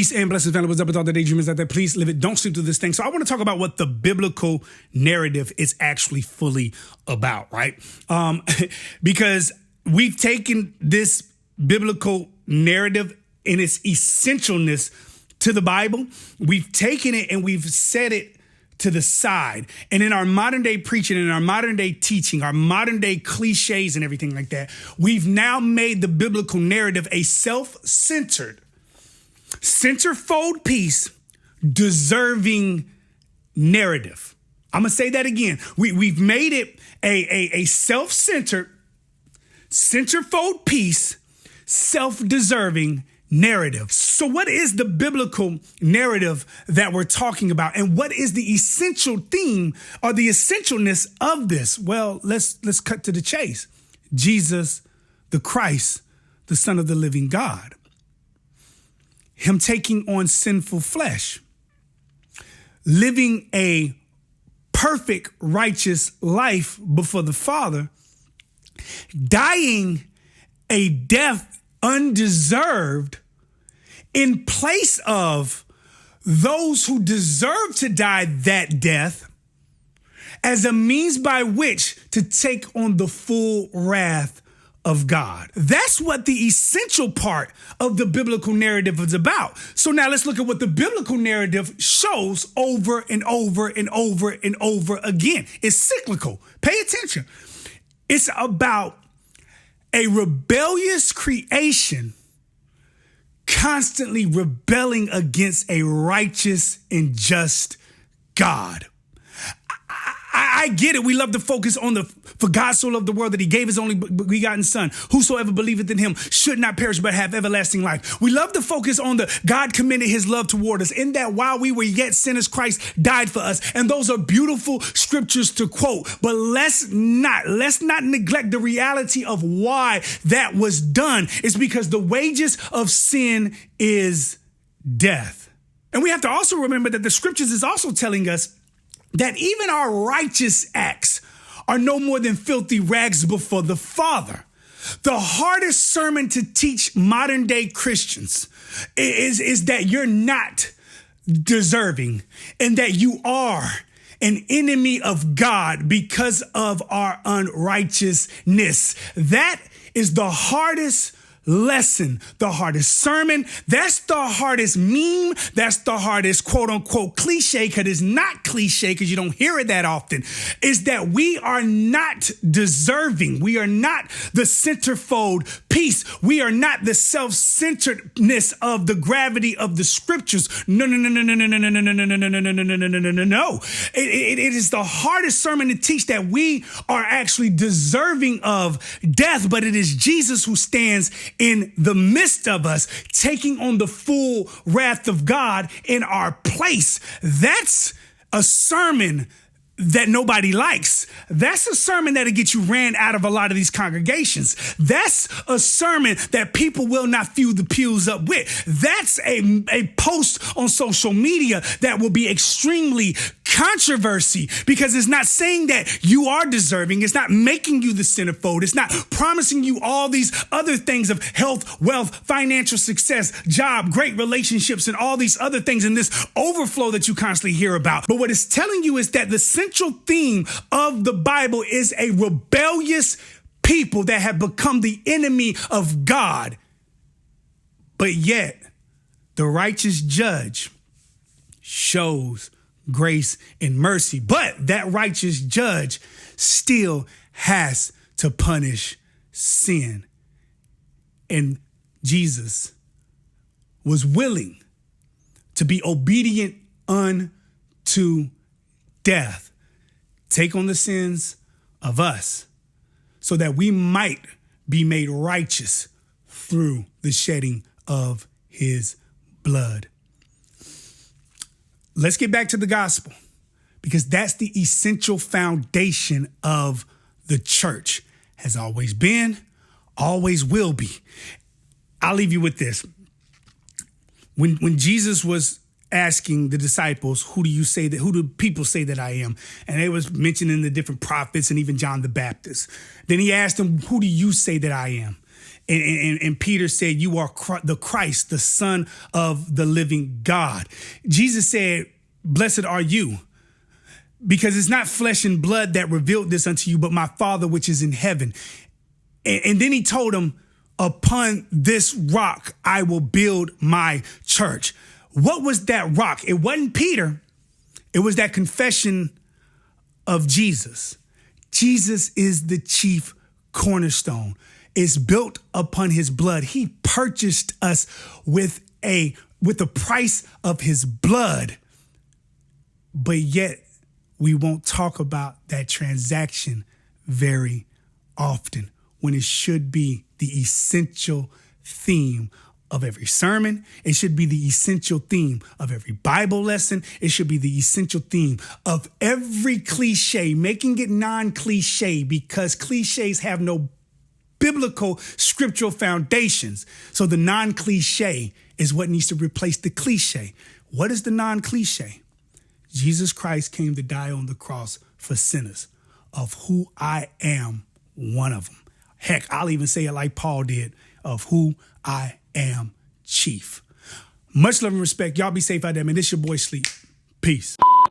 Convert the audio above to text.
Peace and blessings, family. What's up with all the daydreamers out there? Please live it. Don't sleep through this thing. So I want to talk about what the biblical narrative is actually fully about, right? Because we've taken this biblical narrative in its essentialness to the Bible. We've taken it and we've set it to the side. And in our modern day preaching, in our modern day teaching, our modern day cliches and everything like that, we've now made the biblical narrative a self-centered, centerfold piece, deserving narrative. I'm going to say that again. We've made it a self-centered, centerfold piece, self-deserving narrative. So what is the biblical narrative that we're talking about? And what is the essential theme or the essentialness of this? Well, let's cut to the chase. Jesus, the Christ, the Son of the living God. Him taking on sinful flesh, living a perfect, righteous life before the Father, dying a death undeserved in place of those who deserve to die that death as a means by which to take on the full wrath of God. That's what the essential part of the biblical narrative is about. So now let's look at what the biblical narrative shows over and over and over and over again. It's cyclical. Pay attention. It's about a rebellious creation constantly rebelling against a righteous and just God. I get it. We love to focus on for God so loved the world that he gave his only begotten son. Whosoever believeth in him should not perish but have everlasting life. We love to focus on the God commended his love toward us in that while we were yet sinners, Christ died for us. And those are beautiful scriptures to quote. But let's not neglect the reality of why that was done. It's because the wages of sin is death. And we have to also remember that the scriptures is also telling us that even our righteous acts are no more than filthy rags before the Father. The hardest sermon to teach modern day Christians is that you're not deserving and that you are an enemy of God because of our unrighteousness. That is the hardest lesson, the hardest sermon. That's the hardest meme. That's the hardest quote unquote cliche, because it's not cliche because you don't hear it that often, is that we are not deserving. We are not the centerfold piece. We are not the self-centeredness of the gravity of the scriptures. No. It is the hardest sermon to teach that we are actually deserving of death, but it is Jesus who stands in the midst of us, taking on the full wrath of God in our place. That's a sermon that nobody likes. That's a sermon that'll get you ran out of a lot of these congregations. That's a sermon that people will not fill the pews up with. That's a post on social media that will be extremely controversy, because it's not saying that you are deserving. It's not making you the centerfold. It's not promising you all these other things of health, wealth, financial success, job, great relationships, and all these other things in this overflow that you constantly hear about. But what it's telling you is that the central theme of the Bible is a rebellious people that have become the enemy of God. But yet, the righteous judge shows grace and mercy. But that righteous judge still has to punish sin. And Jesus was willing to be obedient unto death, take on the sins of us so that we might be made righteous through the shedding of his blood. Let's get back to the gospel, because that's the essential foundation of the church. Has always been, always will be. I'll leave you with this. When Jesus was asking the disciples, who do people say that I am? And they was mentioning the different prophets and even John the Baptist. Then he asked them, who do you say that I am? And Peter said, you are the Christ, the Son of the living God. Jesus said, blessed are you, because it's not flesh and blood that revealed this unto you, but my Father which is in heaven. And then he told him, upon this rock, I will build my church. What was that rock? It wasn't Peter. It was that confession of Jesus. Jesus is the chief cornerstone. It's built upon his blood. He purchased us with the price of his blood. But yet we won't talk about that transaction very often, when it should be the essential theme of every sermon. It should be the essential theme of every Bible lesson. It should be the essential theme of every cliche, making it non-cliche, because cliches have no biblical scriptural foundations. So the non-cliche is what needs to replace the cliche. What is the non-cliche? Jesus Christ came to die on the cross for sinners, of who I am one of them. Heck, I'll even say it like Paul did, of who I am chief. Much love and respect. Y'all be safe out there, man. This your boy Sleep. Peace.